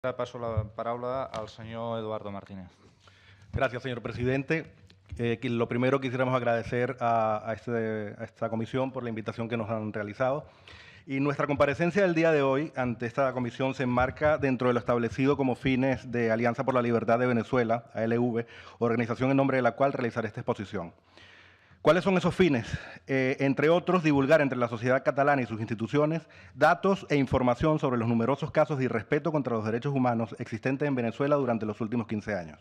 Paso la paraula al senyor Eduardo Martínez. Gracias, señor presidente. Lo primero quisiéramos agradecer a esta comisión por la invitación que nos han realizado. Y nuestra comparecencia del día de hoy ante esta comisión se enmarca dentro de lo establecido como fines de Alianza por la Libertad de Venezuela, ALV, organización en nombre de la cual realizaré esta exposición. ¿Cuáles son esos fines? Entre otros, divulgar entre la sociedad catalana y sus instituciones datos e información sobre los numerosos casos de irrespeto contra los derechos humanos existentes en Venezuela durante los últimos 15 años.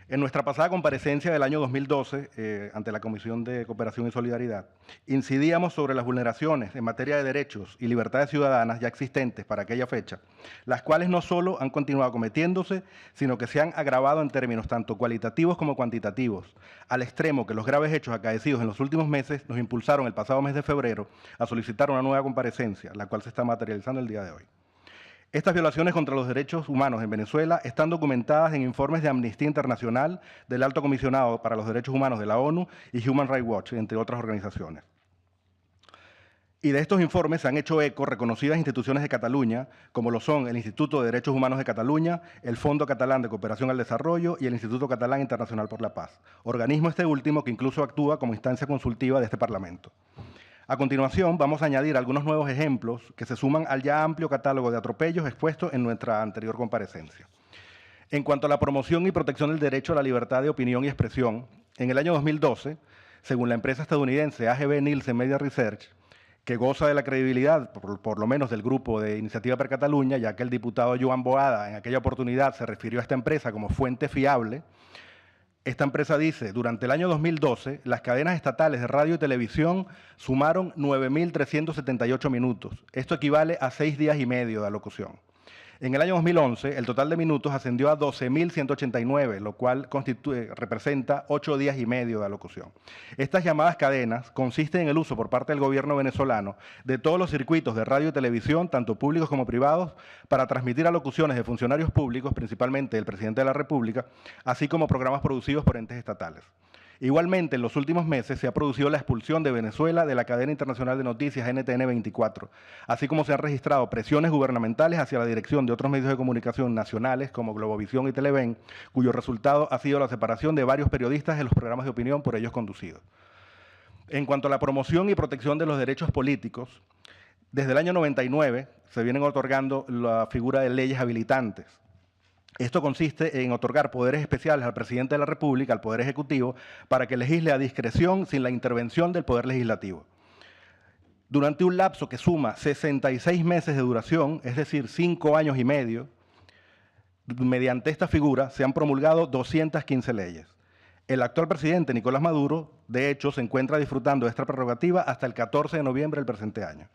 En nuestra pasada comparecencia del año 2012, ante la Comisión de Cooperación y Solidaridad, incidíamos sobre las vulneraciones en materia de derechos y libertades ciudadanas ya existentes para aquella fecha, las cuales no solo han continuado cometiéndose, sino que se han agravado en términos tanto cualitativos como cuantitativos, al extremo que los graves hechos acaecidos en los últimos meses nos impulsaron el pasado mes de febrero a solicitar una nueva comparecencia, la cual se está materializando el día de hoy. Estas violaciones contra los derechos humanos en Venezuela están documentadas en informes de Amnistía Internacional, del Alto Comisionado para los Derechos Humanos de la ONU y Human Rights Watch, entre otras organizaciones. Y de estos informes se han hecho eco reconocidas instituciones de Cataluña, como lo son el Instituto de Derechos Humanos de Cataluña, el Fondo Catalán de Cooperación al Desarrollo y el Instituto Catalán Internacional por la Paz, organismo este último que incluso actúa como instancia consultiva de este Parlamento. A continuación, vamos a añadir algunos nuevos ejemplos que se suman al ya amplio catálogo de atropellos expuestos en nuestra anterior comparecencia. En cuanto a la promoción y protección del derecho a la libertad de opinión y expresión, en el año 2012, según la empresa estadounidense AGB Nielsen Media Research, que goza de la credibilidad, por lo menos del grupo de Iniciativa per Catalunya, ya que el diputado Joan Boada en aquella oportunidad se refirió a esta empresa como fuente fiable. Esta empresa dice, durante el año 2012, las cadenas estatales de radio y televisión sumaron 9.378 minutos. Esto equivale a 6 días y medio de alocución. En el año 2011, el total de minutos ascendió a 12.189, lo cual representa 8 días y medio de alocución. Estas llamadas cadenas consisten en el uso por parte del gobierno venezolano de todos los circuitos de radio y televisión, tanto públicos como privados, para transmitir alocuciones de funcionarios públicos, principalmente el presidente de la República, así como programas producidos por entes estatales. Igualmente, en los últimos meses se ha producido la expulsión de Venezuela de la cadena internacional de noticias NTN 24, así como se han registrado presiones gubernamentales hacia la dirección de otros medios de comunicación nacionales como Globovisión y Televen, cuyo resultado ha sido la separación de varios periodistas de los programas de opinión por ellos conducidos. En cuanto a la promoción y protección de los derechos políticos, desde el año 99 se vienen otorgando la figura de leyes habilitantes. Esto consiste en otorgar poderes especiales al presidente de la República, al Poder Ejecutivo, para que legisle a discreción sin la intervención del Poder Legislativo. Durante un lapso que suma 66 meses de duración, es decir, 5 años y medio, mediante esta figura se han promulgado 215 leyes. El actual presidente, Nicolás Maduro, de hecho, se encuentra disfrutando de esta prerrogativa hasta el 14 de noviembre del presente año.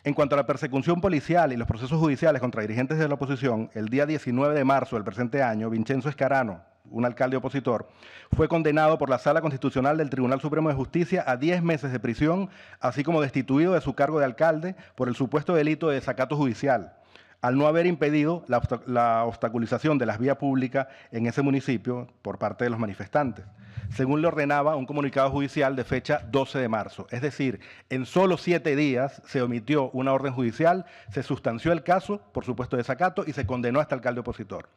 En cuanto a la persecución policial y los procesos judiciales contra dirigentes de la oposición, el día 19 de marzo del presente año, Vincenzo Escarano, un alcalde opositor, fue condenado por la Sala Constitucional del Tribunal Supremo de Justicia a 10 meses de prisión, así como destituido de su cargo de alcalde por el supuesto delito de desacato judicial, al no haber impedido la obstaculización de las vías públicas en ese municipio por parte de los manifestantes, según le ordenaba un comunicado judicial de fecha 12 de marzo. Es decir, en solo 7 días se omitió una orden judicial, se sustanció el caso, por supuesto, de desacato, y se condenó a este alcalde opositor.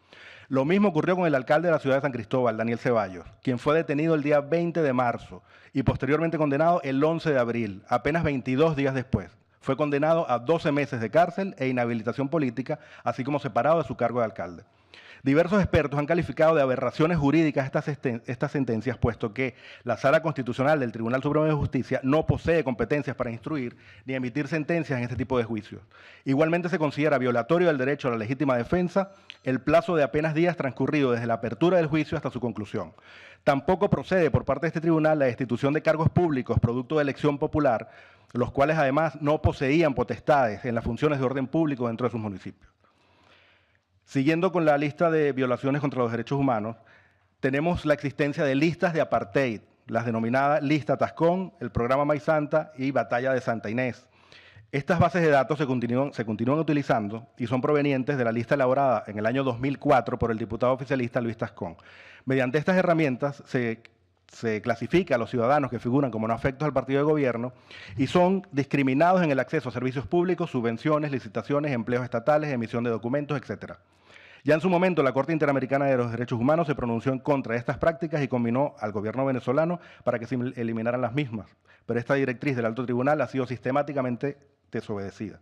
Lo mismo ocurrió con el alcalde de la ciudad de San Cristóbal, Daniel Ceballos, quien fue detenido el día 20 de marzo y posteriormente condenado el 11 de abril, apenas 22 días después. Fue condenado a 12 meses de cárcel e inhabilitación política, así como separado de su cargo de alcalde. Diversos expertos han calificado de aberraciones jurídicas estas sentencias, puesto que la Sala Constitucional del Tribunal Supremo de Justicia no posee competencias para instruir ni emitir sentencias en este tipo de juicios. Igualmente se considera violatorio del derecho a la legítima defensa el plazo de apenas días transcurrido desde la apertura del juicio hasta su conclusión. Tampoco procede por parte de este tribunal la destitución de cargos públicos producto de elección popular, los cuales además no poseían potestades en las funciones de orden público dentro de sus municipios. Siguiendo con la lista de violaciones contra los derechos humanos, tenemos la existencia de listas de apartheid, las denominadas Lista Tascón, el Programa Mai Santa y Batalla de Santa Inés. Estas bases de datos se continúan utilizando y son provenientes de la lista elaborada en el año 2004 por el diputado oficialista Luis Tascón. Mediante estas herramientas se se clasifica a los ciudadanos que figuran como no afectos al partido de gobierno y son discriminados en el acceso a servicios públicos, subvenciones, licitaciones, empleos estatales, emisión de documentos, etc. Ya en su momento, la Corte Interamericana de los Derechos Humanos se pronunció en contra de estas prácticas y conminó al gobierno venezolano para que se eliminaran las mismas, pero esta directriz del Alto Tribunal ha sido sistemáticamente desobedecida.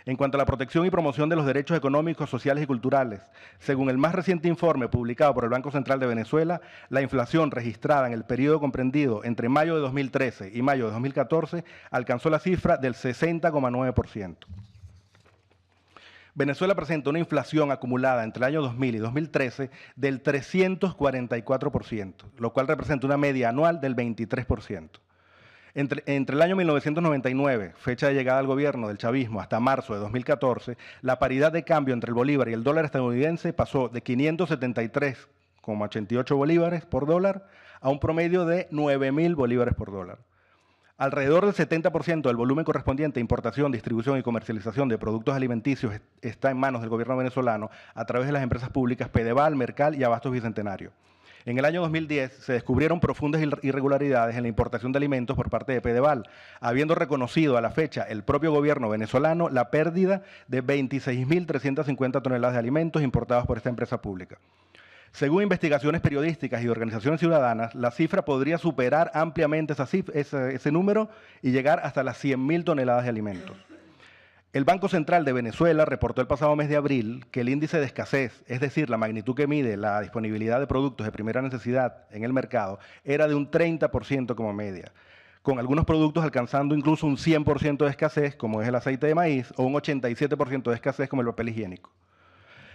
En cuanto a la protección y promoción de los derechos económicos, sociales y culturales, según el más reciente informe publicado por el Banco Central de Venezuela, la inflación registrada en el periodo comprendido entre mayo de 2013 y mayo de 2014 alcanzó la cifra del 60,9%. Venezuela presenta una inflación acumulada entre el año 2000 y 2013 del 344%, lo cual representa una media anual del 23%. Entre el año 1999, fecha de llegada al gobierno del chavismo, hasta marzo de 2014, la paridad de cambio entre el bolívar y el dólar estadounidense pasó de 573,88 bolívares por dólar a un promedio de 9.000 bolívares por dólar. Alrededor del 70% del volumen correspondiente a importación, distribución y comercialización de productos alimenticios está en manos del gobierno venezolano a través de las empresas públicas Pedeval, Mercal y Abastos Bicentenario. En el año 2010 se descubrieron profundas irregularidades en la importación de alimentos por parte de Pedeval, habiendo reconocido a la fecha el propio gobierno venezolano la pérdida de 26.350 toneladas de alimentos importados por esta empresa pública. Según investigaciones periodísticas y organizaciones ciudadanas, la cifra podría superar ampliamente ese número y llegar hasta las 100.000 toneladas de alimentos. El Banco Central de Venezuela reportó el pasado mes de abril que el índice de escasez, es decir, la magnitud que mide la disponibilidad de productos de primera necesidad en el mercado, era de un 30% como media, con algunos productos alcanzando incluso un 100% de escasez, como es el aceite de maíz, o un 87% de escasez, como el papel higiénico.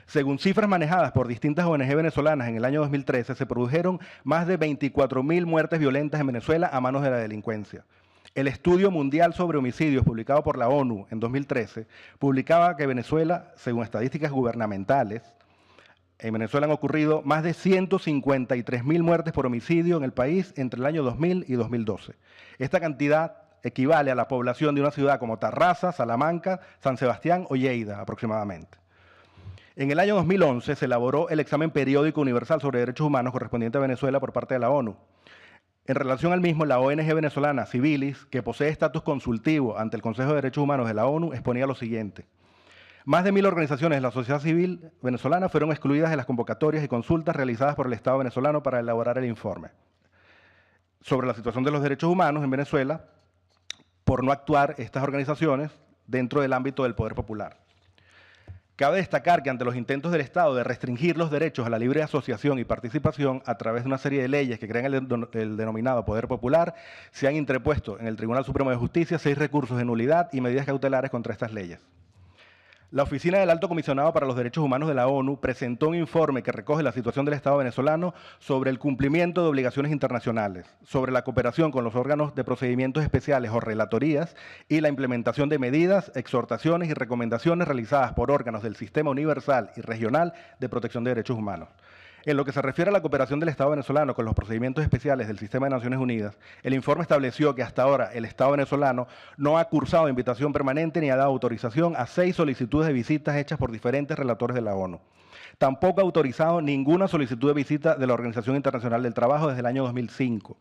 Según cifras manejadas por distintas ONG venezolanas en el año 2013, se produjeron más de 24.000 muertes violentas en Venezuela a manos de la delincuencia. El Estudio Mundial sobre Homicidios, publicado por la ONU en 2013, publicaba que Venezuela, según estadísticas gubernamentales, en Venezuela han ocurrido más de 153.000 muertes por homicidio en el país entre el año 2000 y 2012. Esta cantidad equivale a la población de una ciudad como Tarrasa, Salamanca, San Sebastián o Lleida, aproximadamente. En el año 2011 se elaboró el examen periódico universal sobre derechos humanos correspondiente a Venezuela por parte de la ONU. En relación al mismo, la ONG venezolana Civilis, que posee estatus consultivo ante el Consejo de Derechos Humanos de la ONU, exponía lo siguiente. Más de 1.000 organizaciones de la sociedad civil venezolana fueron excluidas de las convocatorias y consultas realizadas por el Estado venezolano para elaborar el informe sobre la situación de los derechos humanos en Venezuela por no actuar estas organizaciones dentro del ámbito del poder popular. Cabe destacar que ante los intentos del Estado de restringir los derechos a la libre asociación y participación a través de una serie de leyes que crean el denominado poder popular, se han interpuesto en el Tribunal Supremo de Justicia 6 recursos de nulidad y medidas cautelares contra estas leyes. La Oficina del Alto Comisionado para los Derechos Humanos de la ONU presentó un informe que recoge la situación del Estado venezolano sobre el cumplimiento de obligaciones internacionales, sobre la cooperación con los órganos de procedimientos especiales o relatorías y la implementación de medidas, exhortaciones y recomendaciones realizadas por órganos del Sistema Universal y Regional de Protección de Derechos Humanos. En lo que se refiere a la cooperación del Estado venezolano con los procedimientos especiales del Sistema de Naciones Unidas, el informe estableció que hasta ahora el Estado venezolano no ha cursado invitación permanente ni ha dado autorización a 6 solicitudes de visitas hechas por diferentes relatores de la ONU. Tampoco ha autorizado ninguna solicitud de visita de la Organización Internacional del Trabajo desde el año 2005.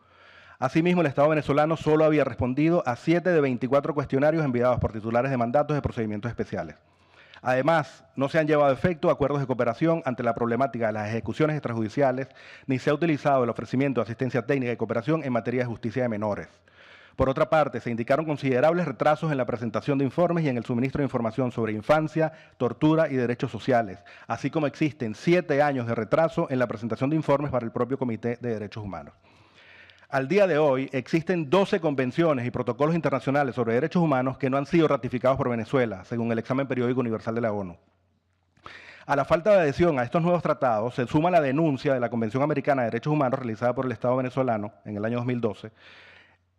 Asimismo, el Estado venezolano solo había respondido a 7 de 24 cuestionarios enviados por titulares de mandatos de procedimientos especiales. Además, no se han llevado a efecto acuerdos de cooperación ante la problemática de las ejecuciones extrajudiciales, ni se ha utilizado el ofrecimiento de asistencia técnica y cooperación en materia de justicia de menores. Por otra parte, se indicaron considerables retrasos en la presentación de informes y en el suministro de información sobre infancia, tortura y derechos sociales, así como existen 7 años de retraso en la presentación de informes para el propio Comité de Derechos Humanos. Al día de hoy existen 12 convenciones y protocolos internacionales sobre derechos humanos que no han sido ratificados por Venezuela, según el examen periódico universal de la ONU. A la falta de adhesión a estos nuevos tratados se suma la denuncia de la Convención Americana de Derechos Humanos realizada por el Estado venezolano en el año 2012,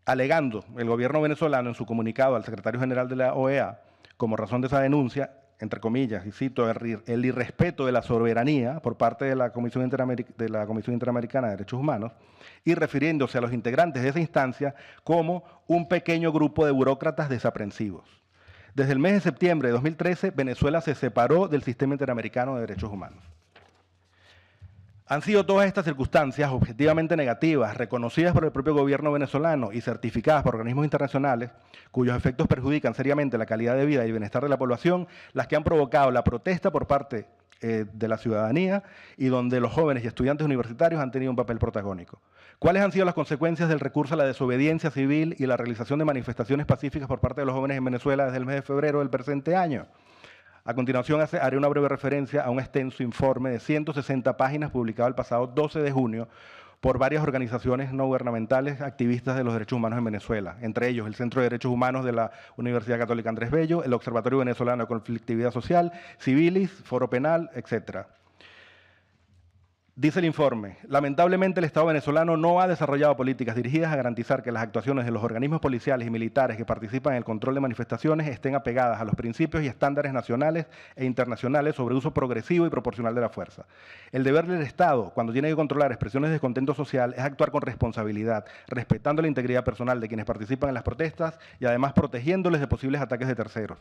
alegando el gobierno venezolano en su comunicado al secretario general de la OEA, como razón de esa denuncia, entre comillas, y cito, el irrespeto de la soberanía por parte de la Comisión Interamericana de Derechos Humanos, y refiriéndose a los integrantes de esa instancia como un pequeño grupo de burócratas desaprensivos. Desde el mes de septiembre de 2013, Venezuela se separó del Sistema Interamericano de Derechos Humanos. Han sido todas estas circunstancias objetivamente negativas, reconocidas por el propio gobierno venezolano y certificadas por organismos internacionales, cuyos efectos perjudican seriamente la calidad de vida y el bienestar de la población, las que han provocado la protesta por parte de la ciudadanía y donde los jóvenes y estudiantes universitarios han tenido un papel protagónico. ¿Cuáles han sido las consecuencias del recurso a la desobediencia civil y la realización de manifestaciones pacíficas por parte de los jóvenes en Venezuela desde el mes de febrero del presente año? A continuación haré una breve referencia a un extenso informe de 160 páginas publicado el pasado 12 de junio por varias organizaciones no gubernamentales activistas de los derechos humanos en Venezuela, entre ellos el Centro de Derechos Humanos de la Universidad Católica Andrés Bello, el Observatorio Venezolano de Conflictividad Social, Civilis, Foro Penal, etc. Dice el informe, lamentablemente el Estado venezolano no ha desarrollado políticas dirigidas a garantizar que las actuaciones de los organismos policiales y militares que participan en el control de manifestaciones estén apegadas a los principios y estándares nacionales e internacionales sobre uso progresivo y proporcional de la fuerza. El deber del Estado, cuando tiene que controlar expresiones de descontento social, es actuar con responsabilidad, respetando la integridad personal de quienes participan en las protestas y además protegiéndoles de posibles ataques de terceros.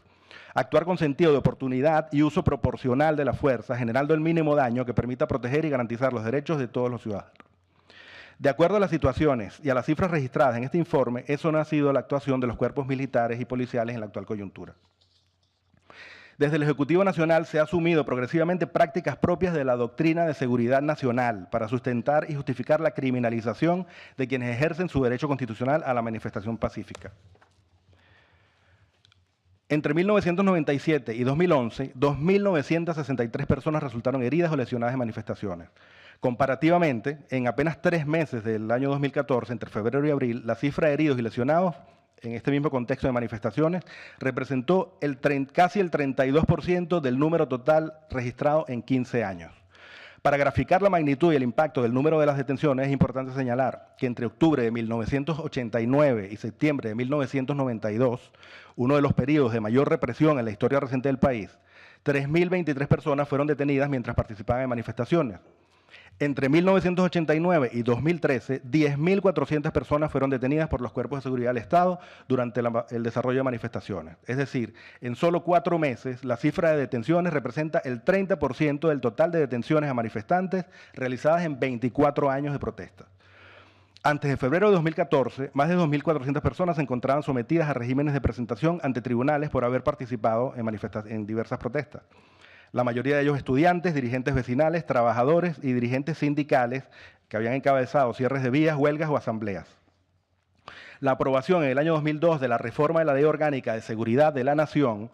Actuar con sentido de oportunidad y uso proporcional de la fuerza, generando el mínimo daño que permita proteger y garantizar los derechos de todos los ciudadanos. De acuerdo a las situaciones y a las cifras registradas en este informe, eso no ha sido la actuación de los cuerpos militares y policiales en la actual coyuntura. Desde el Ejecutivo Nacional se ha asumido progresivamente prácticas propias de la doctrina de seguridad nacional para sustentar y justificar la criminalización de quienes ejercen su derecho constitucional a la manifestación pacífica. Entre 1997 y 2011, 2.963 personas resultaron heridas o lesionadas en manifestaciones. Comparativamente, en apenas 3 meses del año 2014, entre febrero y abril, la cifra de heridos y lesionados en este mismo contexto de manifestaciones representó casi el 32% del número total registrado en 15 años. Para graficar la magnitud y el impacto del número de las detenciones es importante señalar que entre octubre de 1989 y septiembre de 1992, uno de los periodos de mayor represión en la historia reciente del país, 3.023 personas fueron detenidas mientras participaban en manifestaciones. Entre 1989 y 2013, 10.400 personas fueron detenidas por los cuerpos de seguridad del Estado durante el desarrollo de manifestaciones. Es decir, en solo 4 meses, la cifra de detenciones representa el 30% del total de detenciones a manifestantes realizadas en 24 años de protesta. Antes de febrero de 2014, más de 2.400 personas se encontraban sometidas a regímenes de presentación ante tribunales por haber participado en diversas protestas. La mayoría de ellos estudiantes, dirigentes vecinales, trabajadores y dirigentes sindicales que habían encabezado cierres de vías, huelgas o asambleas. La aprobación en el año 2002 de la reforma de la Ley Orgánica de Seguridad de la Nación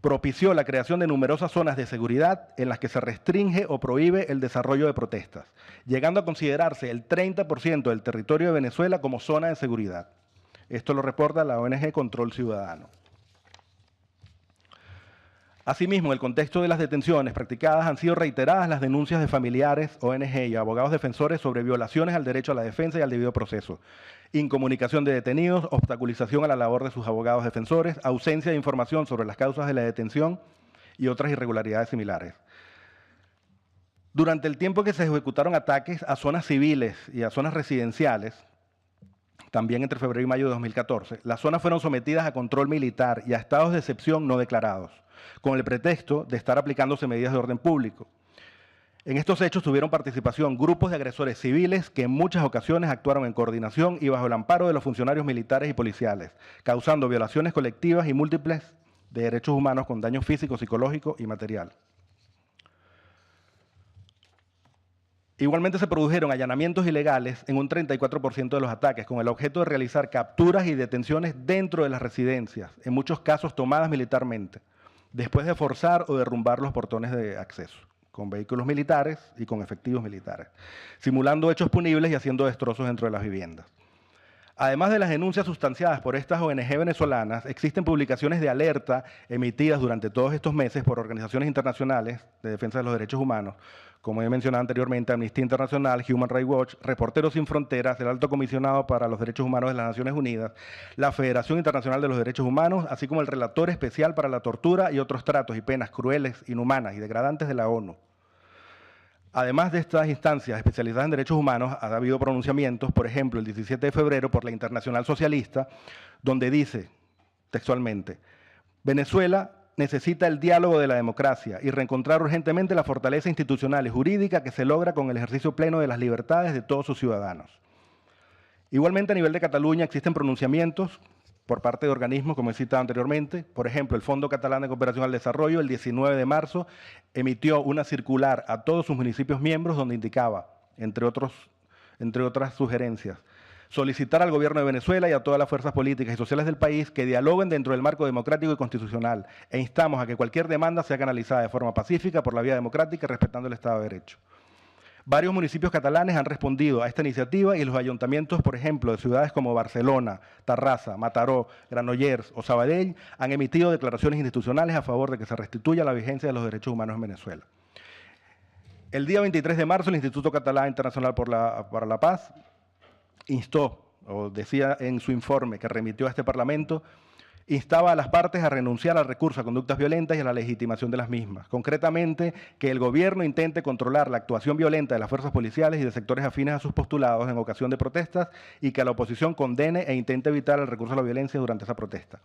propició la creación de numerosas zonas de seguridad en las que se restringe o prohíbe el desarrollo de protestas, llegando a considerarse el 30% del territorio de Venezuela como zona de seguridad. Esto lo reporta la ONG Control Ciudadano. Asimismo, en el contexto de las detenciones practicadas han sido reiteradas las denuncias de familiares, ONG y abogados defensores sobre violaciones al derecho a la defensa y al debido proceso, incomunicación de detenidos, obstaculización a la labor de sus abogados defensores, ausencia de información sobre las causas de la detención y otras irregularidades similares. Durante el tiempo que se ejecutaron ataques a zonas civiles y a zonas residenciales, también entre febrero y mayo de 2014, las zonas fueron sometidas a control militar y a estados de excepción no declarados, con el pretexto de estar aplicándose medidas de orden público. En estos hechos tuvieron participación grupos de agresores civiles que en muchas ocasiones actuaron en coordinación y bajo el amparo de los funcionarios militares y policiales, causando violaciones colectivas y múltiples de derechos humanos con daño físico, psicológico y material. Igualmente se produjeron allanamientos ilegales en un 34% de los ataques, con el objeto de realizar capturas y detenciones dentro de las residencias, en muchos casos tomadas militarmente, después de forzar o derrumbar los portones de acceso, con vehículos militares y con efectivos militares, simulando hechos punibles y haciendo destrozos dentro de las viviendas. Además de las denuncias sustanciadas por estas ONG venezolanas, existen publicaciones de alerta emitidas durante todos estos meses por organizaciones internacionales de defensa de los derechos humanos, como he mencionado anteriormente, Amnistía Internacional, Human Rights Watch, Reporteros Sin Fronteras, el Alto Comisionado para los Derechos Humanos de las Naciones Unidas, la Federación Internacional de los Derechos Humanos, así como el Relator Especial para la Tortura y otros tratos y penas crueles, inhumanas y degradantes de la ONU. Además de estas instancias especializadas en derechos humanos, ha habido pronunciamientos, por ejemplo, el 17 de febrero por la Internacional Socialista, donde dice textualmente: Venezuela necesita el diálogo de la democracia y reencontrar urgentemente la fortaleza institucional y jurídica que se logra con el ejercicio pleno de las libertades de todos sus ciudadanos. Igualmente, a nivel de Cataluña existen pronunciamientos por parte de organismos, como he citado anteriormente. Por ejemplo, el Fondo Catalán de Cooperación al Desarrollo, el 19 de marzo, emitió una circular a todos sus municipios miembros donde indicaba, entre otras sugerencias, solicitar al Gobierno de Venezuela y a todas las fuerzas políticas y sociales del país que dialoguen dentro del marco democrático y constitucional e instamos a que cualquier demanda sea canalizada de forma pacífica por la vía democrática respetando el Estado de Derecho. Varios municipios catalanes han respondido a esta iniciativa y los ayuntamientos, por ejemplo, de ciudades como Barcelona, Tarrasa, Mataró, Granollers o Sabadell han emitido declaraciones institucionales a favor de que se restituya la vigencia de los derechos humanos en Venezuela. El día 23 de marzo, el Instituto Catalán Internacional para la Paz instó, o decía en su informe que remitió a este Parlamento, instaba a las partes a renunciar al recurso a conductas violentas y a la legitimación de las mismas. Concretamente, que el Gobierno intente controlar la actuación violenta de las fuerzas policiales y de sectores afines a sus postulados en ocasión de protestas y que la oposición condene e intente evitar el recurso a la violencia durante esa protesta.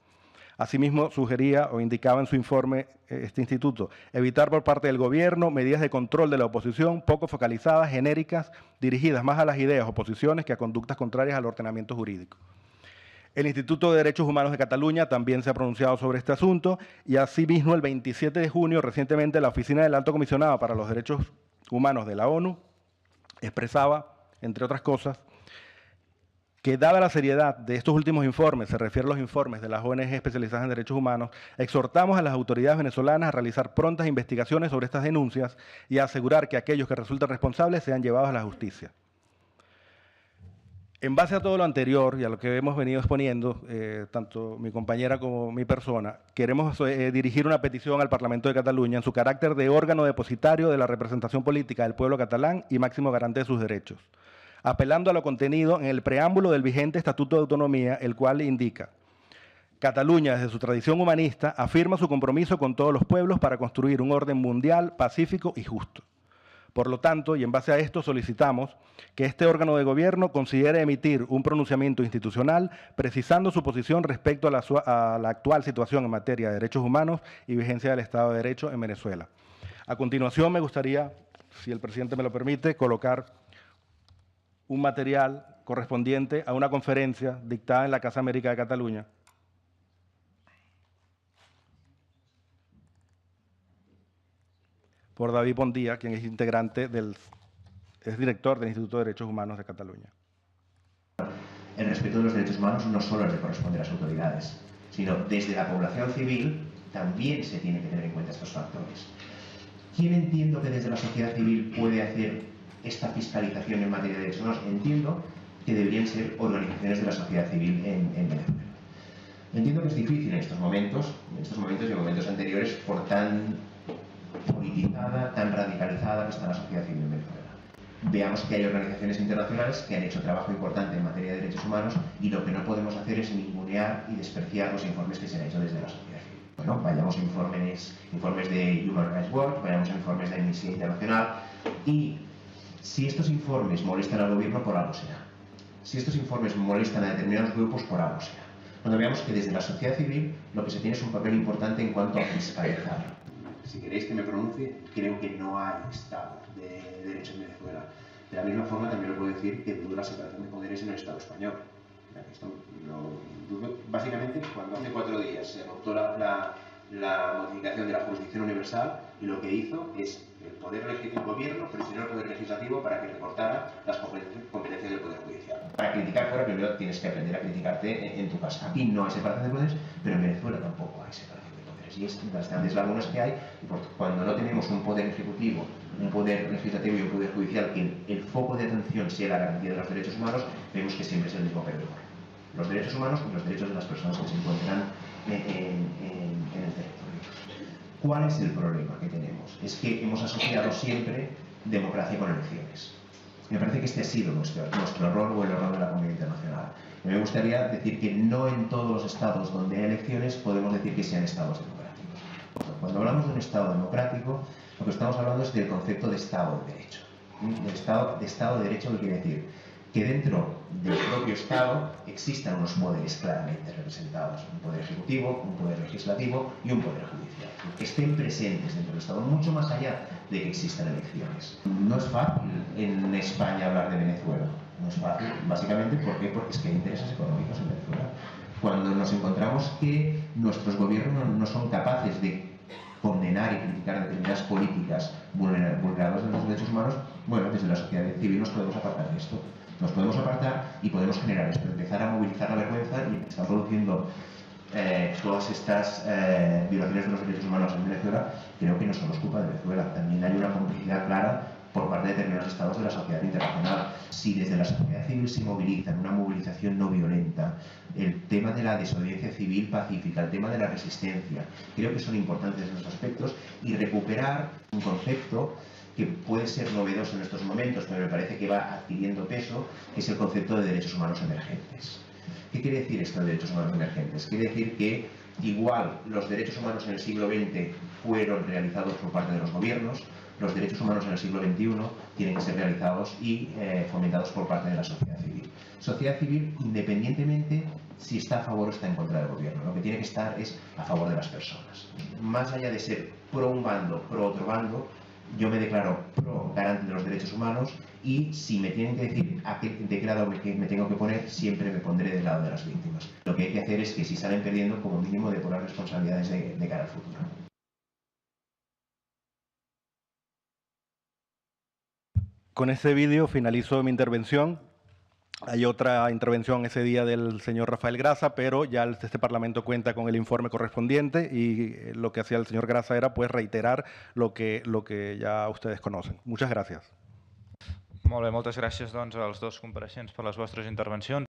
Asimismo, sugería o indicaba en su informe este instituto, evitar por parte del Gobierno medidas de control de la oposición poco focalizadas, genéricas, dirigidas más a las ideas o posiciones que a conductas contrarias al ordenamiento jurídico. El Instituto de Derechos Humanos de Cataluña también se ha pronunciado sobre este asunto y asimismo el 27 de junio recientemente la Oficina del Alto Comisionado para los Derechos Humanos de la ONU expresaba, entre otras cosas, que dada la seriedad de estos últimos informes, se refiere a los informes de las ONG especializadas en derechos humanos, exhortamos a las autoridades venezolanas a realizar prontas investigaciones sobre estas denuncias y a asegurar que aquellos que resulten responsables sean llevados a la justicia. En base a todo lo anterior y a lo que hemos venido exponiendo, tanto mi compañera como mi persona, queremos dirigir una petición al Parlamento de Cataluña en su carácter de órgano depositario de la representación política del pueblo catalán y máximo garante de sus derechos, apelando a lo contenido en el preámbulo del vigente Estatuto de Autonomía, el cual indica: Cataluña, desde su tradición humanista, afirma su compromiso con todos los pueblos para construir un orden mundial, pacífico y justo. Por lo tanto, y en base a esto, solicitamos que este órgano de gobierno considere emitir un pronunciamiento institucional precisando su posición respecto a la actual situación en materia de derechos humanos y vigencia del Estado de Derecho en Venezuela. A continuación, me gustaría, si el presidente me lo permite, colocar un material correspondiente a una conferencia dictada en la Casa América de Cataluña, por David Bondía, quien es director del Instituto de Derechos Humanos de Cataluña. El respeto de los derechos humanos no solo le corresponde a las autoridades, sino desde la población civil también se tiene que tener en cuenta estos factores. ¿Quién entiendo que desde la sociedad civil puede hacer esta fiscalización en materia de derechos humanos? Entiendo que deberían ser organizaciones de la sociedad civil en Venezuela. Entiendo que es difícil en estos momentos y en momentos anteriores, por tan politizada, tan radicalizada que está la sociedad civil en Venezuela. Veamos que hay organizaciones internacionales que han hecho trabajo importante en materia de derechos humanos y lo que no podemos hacer es ningunear y despreciar los informes que se han hecho desde la sociedad civil. Bueno, vayamos a informes de Human Rights Watch, vayamos a informes de Amnistía Internacional y si estos informes molestan al gobierno, por algo será. Si estos informes molestan a determinados grupos, por algo será. Cuando veamos que desde la sociedad civil lo que se tiene es un papel importante en cuanto a fiscalizar. Si queréis que me pronuncie, creo que no hay Estado de Derecho en Venezuela. De la misma forma, también lo puedo decir que dudo la separación de poderes en el Estado español. Esto lo dudo. Básicamente, cuando hace 4 días se adoptó la modificación de la jurisdicción universal y lo que hizo es el gobierno presionó al poder legislativo para que recortara las competencias del poder judicial. Para criticar fuera, primero tienes que aprender a criticarte en tu casa. Aquí no hay separación de poderes, pero en Venezuela tampoco hay separación. Y es bastantes lagunas que hay, y cuando no tenemos un poder ejecutivo, un poder legislativo y un poder judicial que el foco de atención sea la garantía de los derechos humanos, vemos que siempre es el mismo perdedor. Los derechos humanos y los derechos de las personas que se encuentran en el territorio. ¿Cuál es el problema que tenemos? Es que hemos asociado siempre democracia con elecciones. Me parece que este ha sido nuestro error o el error de la comunidad internacional. Y me gustaría decir que no en todos los estados donde hay elecciones podemos decir que sean estados democráticos. Cuando hablamos de un Estado democrático, lo que estamos hablando es del concepto de Estado de Derecho. De Estado de Derecho, ¿qué quiere decir? que dentro del propio Estado existan unos poderes claramente representados, un poder ejecutivo, un poder legislativo y un poder judicial, que estén presentes dentro del Estado, mucho más allá de que existan elecciones. No es fácil en España hablar de Venezuela, no es fácil, básicamente porque es que hay intereses económicos en Venezuela. Cuando nos encontramos que nuestros gobiernos no son capaces de condenar y criticar determinadas políticas vulneradoras de los derechos humanos, bueno, desde la sociedad civil nos podemos apartar de esto. Nos podemos apartar y podemos generar esto, empezar a movilizar la vergüenza y están produciendo todas estas violaciones de los derechos humanos en Venezuela. Creo que no solo es culpa de Venezuela, también hay una complicidad clara por parte de determinados estados de la sociedad internacional. Si desde la sociedad civil se moviliza en una movilización no violenta, el tema de la desobediencia civil pacífica, el tema de la resistencia, creo que son importantes esos aspectos, y recuperar un concepto que puede ser novedoso en estos momentos, pero me parece que va adquiriendo peso, que es el concepto de derechos humanos emergentes. ¿Qué quiere decir esto de derechos humanos emergentes? Quiere decir que igual los derechos humanos en el siglo XX fueron realizados por parte de los gobiernos, los derechos humanos en el siglo XXI tienen que ser realizados y fomentados por parte de la sociedad civil. Sociedad civil, independientemente si está a favor o está en contra del gobierno, lo que tiene que estar es a favor de las personas. Más allá de ser pro un bando, pro otro bando, yo me declaro pro garante de los derechos humanos y si me tienen que decir de qué lado me tengo que poner, siempre me pondré del lado de las víctimas. Lo que hay que hacer es que si salen perdiendo, como mínimo depurar responsabilidades de cara al futuro. Con este vídeo finalizo mi intervención. Hay otra intervención ese día del señor Rafael Grasa, pero ya este Parlamento cuenta con el informe correspondiente y lo que hacía el señor Grasa era pues reiterar lo que ya ustedes conocen. Muchas gracias. Molt bé, moltes gràcies doncs, als dos compareixents per les vostres intervencions.